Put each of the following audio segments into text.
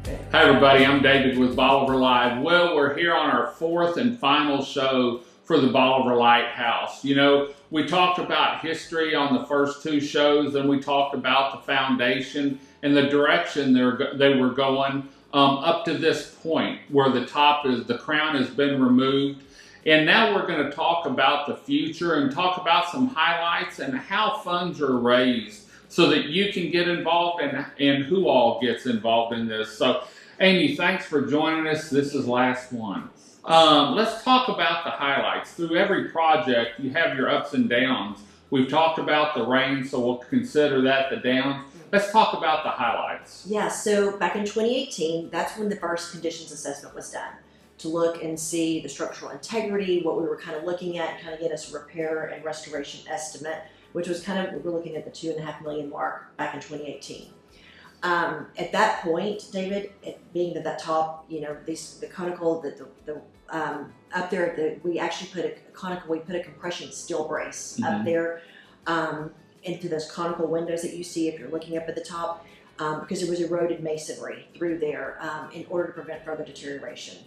Hi everybody, I'm David with Bolivar Live. Well, we're here on our fourth and final show for the Bolivar Lighthouse. You know, we talked about history on the first two shows, and we talked about the foundation and the direction they were going up to this point where the crown has been removed. And now we're going to talk about the future and talk about some highlights and how funds are raised so that you can get involved and who all gets involved in this. So, Amy, thanks for joining us. This is last one. Let's talk about the highlights. Through every project, you have your ups and downs. We've talked about the rain, so we'll consider that the downs. Let's talk about the highlights. Yeah, so back in 2018, that's when the first conditions assessment was done to look and see the structural integrity, what we were kind of looking at, kind of get us a repair and restoration estimate, which was kind of, we were looking at the $2.5 million mark back in 2018. At that point, David, being that top, you know, the conical, up there, we actually put a conical, we put a compression steel brace up there into those conical windows that you see if you're looking up at the top, because it was eroded masonry through there in order to prevent further deterioration.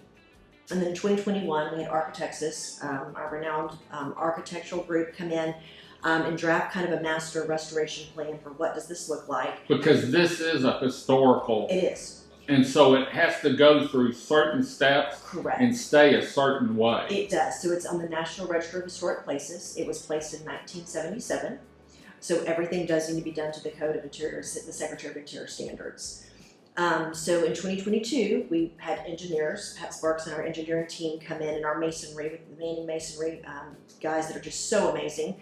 And then in 2021, we had Architectus, our renowned architectural group, come in and draft kind of a master restoration plan for what does this look like. Because this is a historical. It is. And so it has to go through certain steps. Correct. And stay a certain way. It does. So it's on the National Register of Historic Places. It was placed in 1977. So everything does need to be done to the Code of Interior, the Secretary of Interior standards. So in 2022, we had engineers, Pat Sparks and our engineering team come in and our masonry, with the main masonry guys that are just so amazing.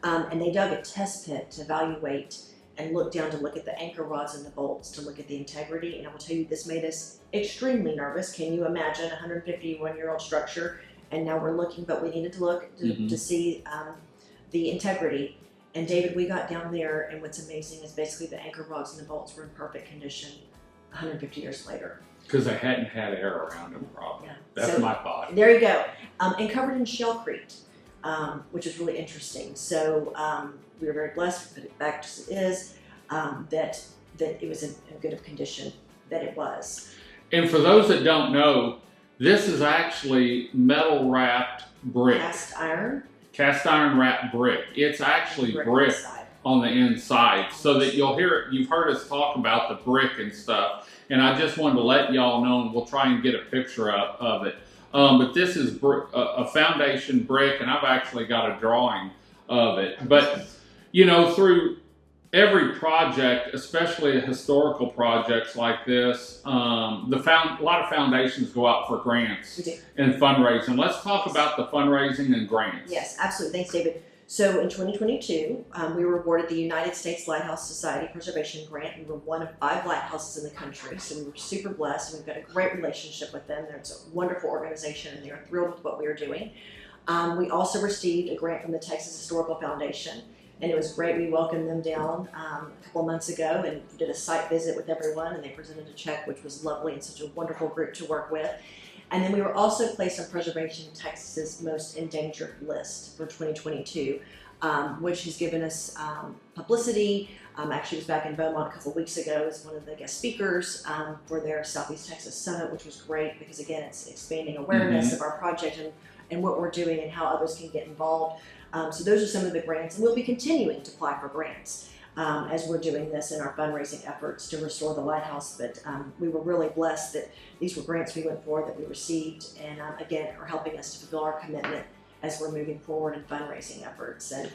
And they dug a test pit to evaluate and look down to look at the anchor rods and the bolts to look at the integrity. And I will tell you, this made us extremely nervous. Can you imagine a 151-year-old structure? And now we're looking, but we needed to look to see the integrity. And David, we got down there, and what's amazing is basically the anchor rods and the bolts were in perfect condition 150 years later. Because they hadn't had air around them, probably. Yeah. That's my thought. There you go. And covered in shellcrete, which is really interesting. So we were very blessed, put it back as it is, that it was in good of condition that it was. And for those that don't know, this is actually metal wrapped brick. Cast iron wrapped brick. It's actually brick on the inside, so that you've heard us talk about the brick and stuff, and I just wanted to let y'all know, and we'll try and get a picture of it. But this is a foundation brick, and I've actually got a drawing of it. But, you know, through every project, especially historical projects like this, a lot of foundations go out for grants and fundraising. Let's talk about the fundraising and grants. Yes, absolutely. Thanks, David. So in 2022, we were awarded the United States Lighthouse Society Preservation Grant. We were one of 5 lighthouses in the country, so we were super blessed. We've got a great relationship with them. It's a wonderful organization, and they're thrilled with what we are doing. We also received a grant from the Texas Historical Foundation, and it was great. We welcomed them down a couple months ago and did a site visit with everyone, and they presented a check, which was lovely, and such a wonderful group to work with. And then we were also placed on Preservation Texas's most endangered list for 2022, which has given us publicity. Actually, was back in Beaumont a couple of weeks ago as one of the guest speakers for their Southeast Texas Summit, which was great because, again, it's expanding awareness of our project and what we're doing and how others can get involved. So those are some of the grants, and we'll be continuing to apply for grants as we're doing this in our fundraising efforts to restore the lighthouse. But we were really blessed that these were grants we went for that we received, and again, are helping us to fulfill our commitment as we're moving forward in fundraising efforts. And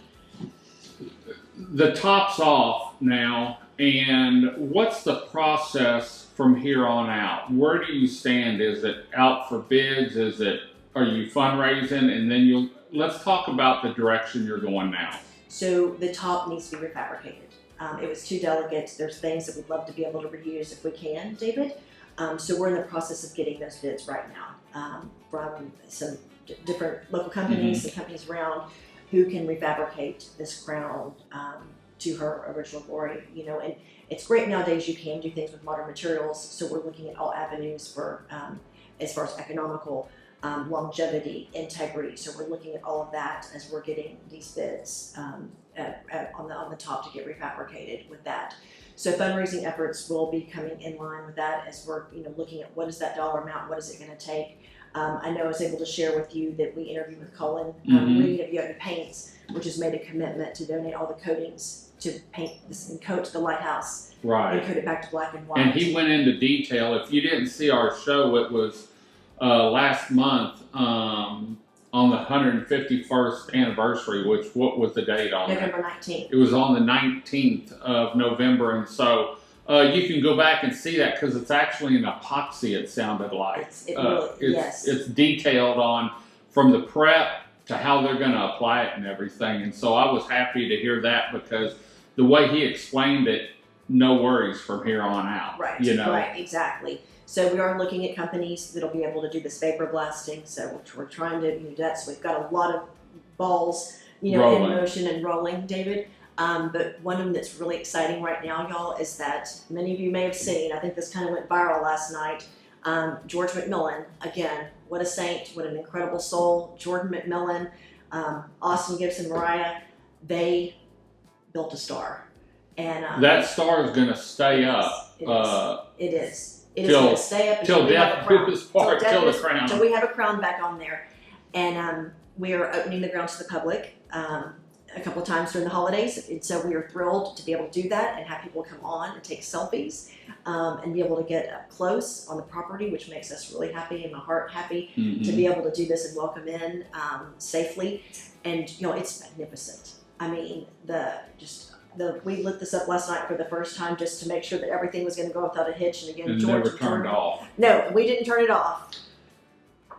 the top's off now, and what's the process from here on out? Where do you stand? Is it out for bids? Are you fundraising? And then let's talk about the direction you're going now. So the top needs to be refabricated. It was too delicate. There's things that we'd love to be able to reuse if we can, David. So we're in the process of getting those bids right now from some different local companies, some companies around who can refabricate this crown to her original glory. You know, and it's great nowadays. You can do things with modern materials. So we're looking at all avenues for as far as economical. Longevity, integrity. So we're looking at all of that as we're getting these bids on the top to get refabricated with that. So fundraising efforts will be coming in line with that as we're looking at what is that dollar amount, what is it going to take. I know I was able to share with you that we interviewed with Colin Reed of Yoga Paints, which has made a commitment to donate all the coatings to paint this and coat the lighthouse, right, and coat it back to black and white. And he went into detail. If you didn't see our show, it was last month on the 151st anniversary, which, what was the date on November 19th. It was on the 19th of November, and so you can go back and see that because it's actually an epoxy, it sounded like. It's detailed on from the prep to how they're going to apply it and everything, and so I was happy to hear that because the way he explained it, no worries from here on out. Right, right, exactly. So we are looking at companies that'll be able to do this vapor blasting. So we're trying to do that. So we've got a lot of balls, in motion and rolling, David. But one of them that's really exciting right now, y'all, is that many of you may have seen. I think this kind of went viral last night. George McMillan, again, what a saint, what an incredible soul. Jordan McMillan, Austin Gibson, Mariah, they built a star, and that star is going to stay up. It is. It is going to stay up till death do us part, till the crown. So we have a crown back on there, and we are opening the ground to the public a couple of times during the holidays, and so we are thrilled to be able to do that and have people come on and take selfies and be able to get up close on the property, which makes us really happy and my heart happy to be able to do this and welcome in safely. And it's magnificent. I mean, we lit this up last night for the first time just to make sure that everything was going to go without a hitch. And again, George never turned off. No, we didn't turn it off.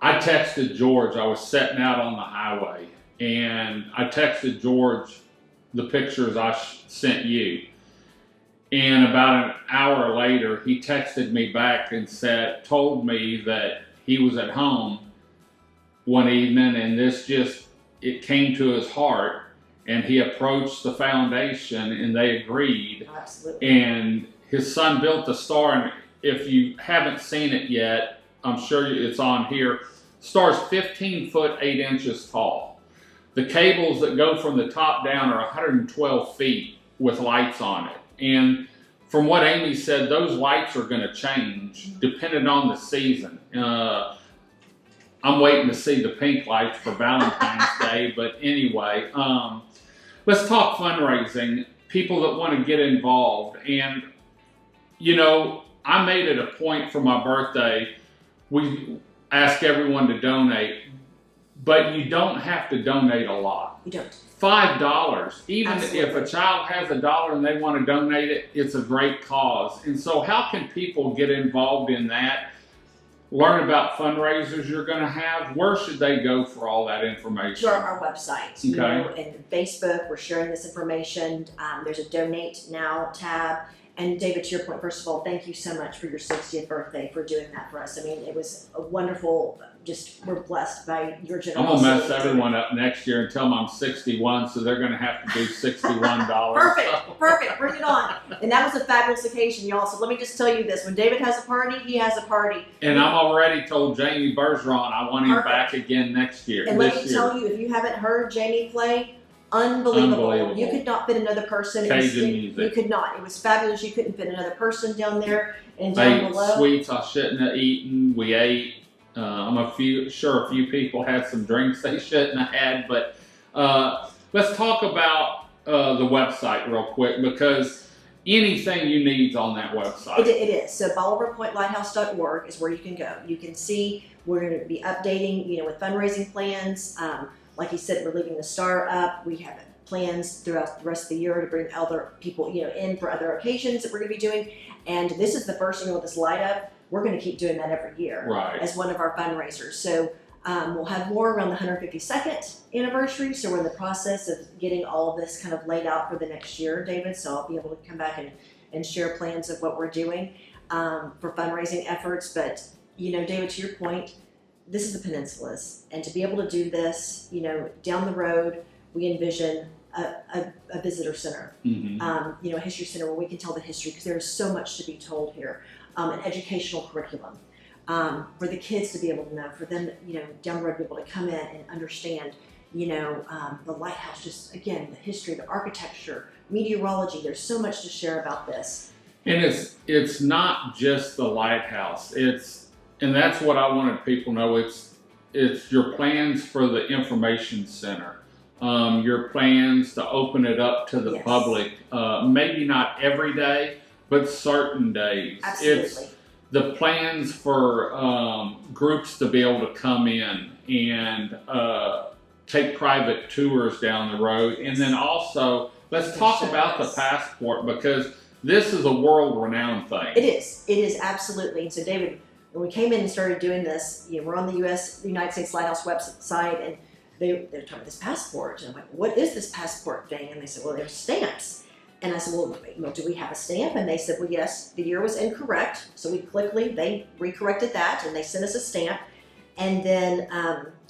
I texted George. I was setting out on the highway, and I texted George the pictures I sent you. And about an hour later, he texted me back and told me that he was at home one evening, and it came to his heart. And he approached the foundation, and they agreed. Absolutely. And his son built the star. And if you haven't seen it yet, I'm sure it's on here. Star's 15 foot 8 inches tall. The cables that go from the top down are 112 feet with lights on it. And from what Amy said, those lights are going to change depending on the season. I'm waiting to see the pink lights for Valentine's Day, but anyway. Let's talk fundraising, people that want to get involved. And, I made it a point for my birthday. We ask everyone to donate, but you don't have to donate a lot. You don't. $5, even Absolutely. If a child has $1 and they want to donate it, it's a great cause. And so how can people get involved in that? Learn about fundraisers you're going to have. Where should they go for all that information? To our website. Okay. And Facebook, we're sharing this information. There's a Donate Now tab. And David, to your point, first of all, thank you so much for your 60th birthday, for doing that for us. I mean, it was a wonderful, we're blessed by your generosity. I'm going to mess everyone up next year and tell them I'm 61, so they're going to have to do $61. Perfect, bring it on. And that was a fabulous occasion, y'all. So let me just tell you this, when David has a party, he has a party. And I'm already told Jamie Bergeron I want him back again next year. And let me tell you, if you haven't heard Jamie play, unbelievable. You could not fit another person. Music. You could not. It was fabulous. You couldn't fit another person down there and down below. Sweets I shouldn't have eaten. We ate. I'm sure a few people had some drinks they shouldn't have had. But let's talk about the website real quick, because anything you need is on that website. It is. So BolivarPointLighthouse.org is where you can go. You can see we're going to be updating, with fundraising plans. Like you said, we're leaving the star up. We have plans throughout the rest of the year to bring other people, in for other occasions that we're going to be doing. And this is the first with this light up. We're going to keep doing that every year as one of our fundraisers. So we'll have more around the 152nd anniversary. So we're in the process of getting all of this kind of laid out for the next year, David. So I'll be able to come back and share plans of what we're doing for fundraising efforts. But, David, to your point, this is the Peninsulas, and to be able to do this, down the road, we envision a visitor center, a history center where we can tell the history, because there is so much to be told here, an educational curriculum for the kids to be able to know, for them, down the road, be able to come in and understand, the lighthouse, just again, the history, the architecture, meteorology. There's so much to share about this. And it's not just the lighthouse. And that's what I wanted people to know. It's your plans for the information center, your plans to open it up to the Yes. public. Maybe not every day, but certain days. Absolutely. It's the plans for groups to be able to come in and take private tours down the road. And then also, let's talk about the passport, because this is a world-renowned thing. It is absolutely. And so, David, when we came in and started doing this, we're on the United States Lighthouse website, and they're talking about this passport. And I'm like, what is this passport thing? And they said, well, they're stamps. And I said, well, do we have a stamp? And they said, well, yes, the year was incorrect. So they recorrected that, and they sent us a stamp. And then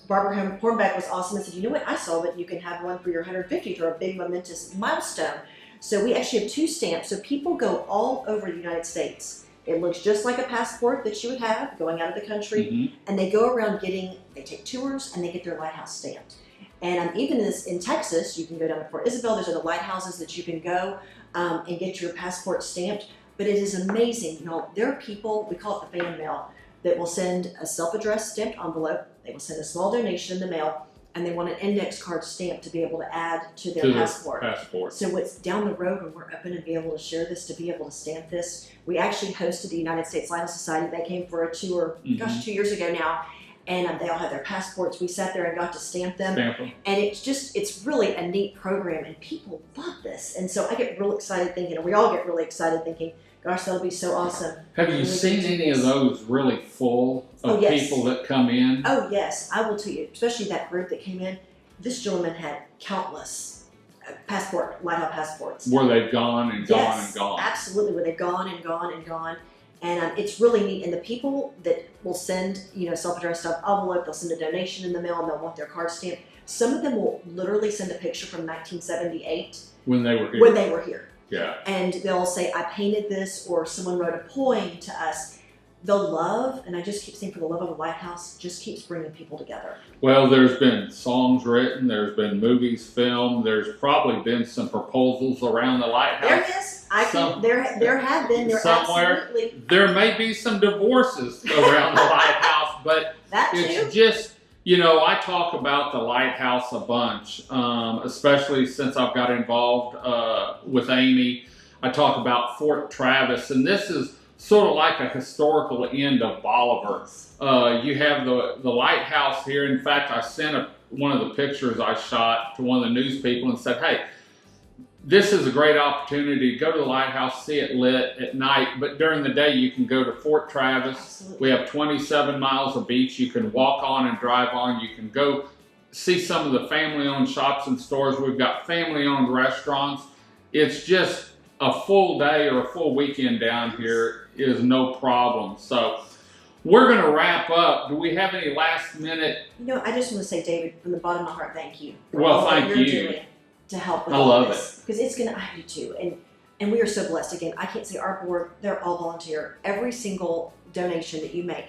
Barbara Hornbeck was awesome and said, you know what, I saw that you can have one for your 150th or a big momentous milestone. So we actually have 2 stamps. So people go all over the United States. It looks just like a passport that you would have going out of the country. Mm-hmm. And they go around they take tours and they get their lighthouse stamped. And even in Texas, you can go down to Port Isabel. There's other lighthouses that you can go and get your passport stamped. But it is amazing. There are people, we call it the fan mail, that will send a self-addressed stamped envelope. They will send a small donation in the mail, and they want an index card stamp to be able to add to their passport. So what's down the road when we're open and be able to share this, to be able to stamp this. We actually hosted the United States Lighthouse Society. They came for a tour, 2 years ago now, and they all had their passports. We sat there and got to stamp them. And it's really a neat program, and people love this. And so I get real excited thinking, and we all get really excited thinking, gosh, that'll be so awesome. Have you seen any of those really full of people that come in? Oh, yes. I will tell you, especially that group that came in. This gentleman had countless lighthouse passports. Where they've gone and gone and gone. Absolutely, where they've gone and gone and gone. And it's really neat. And the people that will send, self-addressed envelope, they'll send a donation in the mail and they'll want their card stamped. Some of them will literally send a picture from 1978. When they were here. Yeah. And they'll say, I painted this, or someone wrote a poem to us. The love, and I just keep saying, for the love of a lighthouse, just keeps bringing people together. Well, there's been songs written, there's been movies filmed, there's probably been some proposals around the lighthouse. There is. There have been. There somewhere. Absolutely. There may be some divorces around the lighthouse, but it's just, I talk about the lighthouse a bunch, especially since I've got involved with Amy. I talk about Fort Travis, and this is sort of like a historical end of Bolivar. You have the lighthouse here. In fact, I sent one of the pictures I shot to one of the news people and said, hey, this is a great opportunity to go to the lighthouse, see it lit at night, but during the day you can go to Fort Travis. Absolutely. We have 27 miles of beach you can walk on and drive on. You can go see some of the family-owned shops and stores. We've got family-owned restaurants. It's just a full day or a full weekend down here is no problem. So we're going to wrap up. Do we have any last minute? I just want to say, David, from the bottom of my heart, thank you. Well, thank you. Doing to help with I all love this. Because it's going to, I do too. And we are so blessed. Again, I can't say our board, they're all volunteer. Every single donation that you make,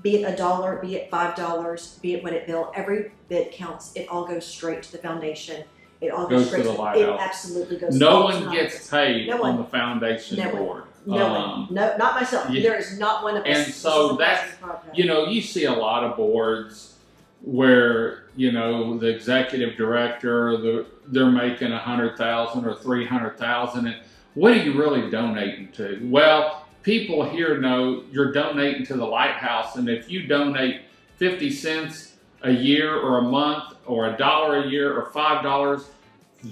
be it $1, be it $5, be it what it bill, every bit counts. It all goes straight to the foundation. It all goes straight to the lighthouse. It absolutely goes. No one gets paid on the foundation no board. No one. No, not myself. Yeah. There is not one of us. And so that's, you see a lot of boards where, the executive director, they're making $100,000 or $300,000. And what are you really donating to? Well, people here know you're donating to the lighthouse. And if you donate 50 cents a year or a month or $1 a year or $5,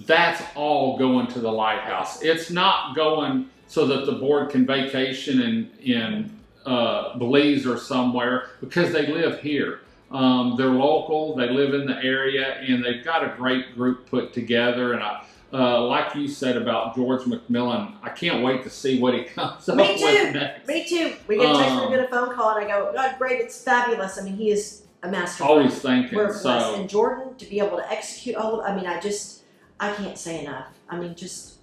that's all going to the lighthouse. It's not going so that the board can vacation in Belize or somewhere, because they live here. They're local, they live in the area, and they've got a great group put together. And like you said about George McMillan, I can't wait to see what he comes up with next. Me too. We get a text or we get a phone call, and I go, God, great, it's fabulous. I mean, he is a master. Always thinking. We're blessed. And Jordan, to be able to execute all of it, I can't say enough. I mean,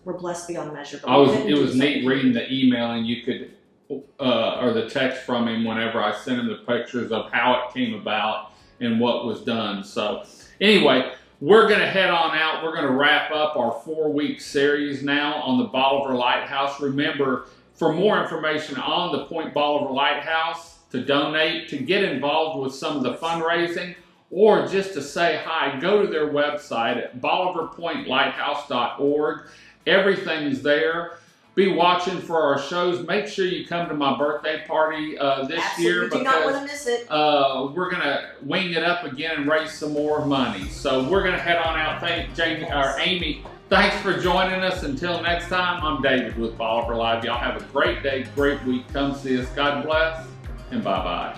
we're blessed beyond measure. It was neat reading the email, and you could, or the text from him whenever I sent him the pictures of how it came about and what was done. So anyway, We're going to head on out. We're going to wrap up our 4-week series now on the Bolivar Lighthouse. Remember, for more information on the Point Bolivar Lighthouse, to donate, to get involved with some of the fundraising, or just to say hi, go to their website at bolivarpointlighthouse.org. Everything's there. Be watching for our shows. Make sure you come to my birthday party this year, Absolutely, do not want to miss it. we're going to wing it up again and raise some more money. So we're going to head on out. Thank Amy. Thanks for joining us. Until next time, I'm David with Bolivar Live. Y'all have a great day, great week. Come see us. God bless, and bye-bye.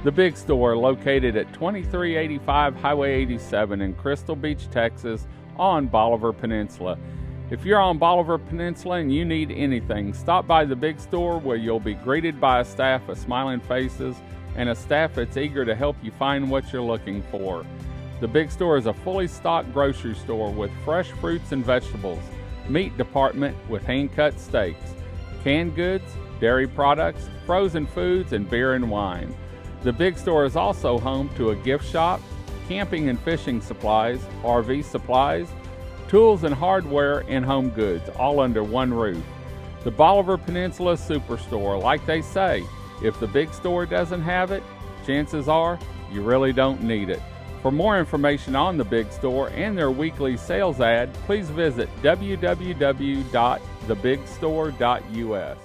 The Big Store, located at 2385 Highway 87 in Crystal Beach, Texas, on Bolivar Peninsula. If you're on Bolivar Peninsula and you need anything, stop by the Big Store, where you'll be greeted by a staff of smiling faces and a staff that's eager to help you find what you're looking for. The Big Store is a fully stocked grocery store with fresh fruits and vegetables, meat department with hand-cut steaks, canned goods, dairy products, frozen foods, and beer and wine. The Big Store is also home to a gift shop, camping and fishing supplies, RV supplies, tools and hardware, and home goods, all under one roof. The Bolivar Peninsula Superstore, like they say, if the Big Store doesn't have it, chances are you really don't need it. For more information on the Big Store and their weekly sales ad, please visit www.thebigstore.us.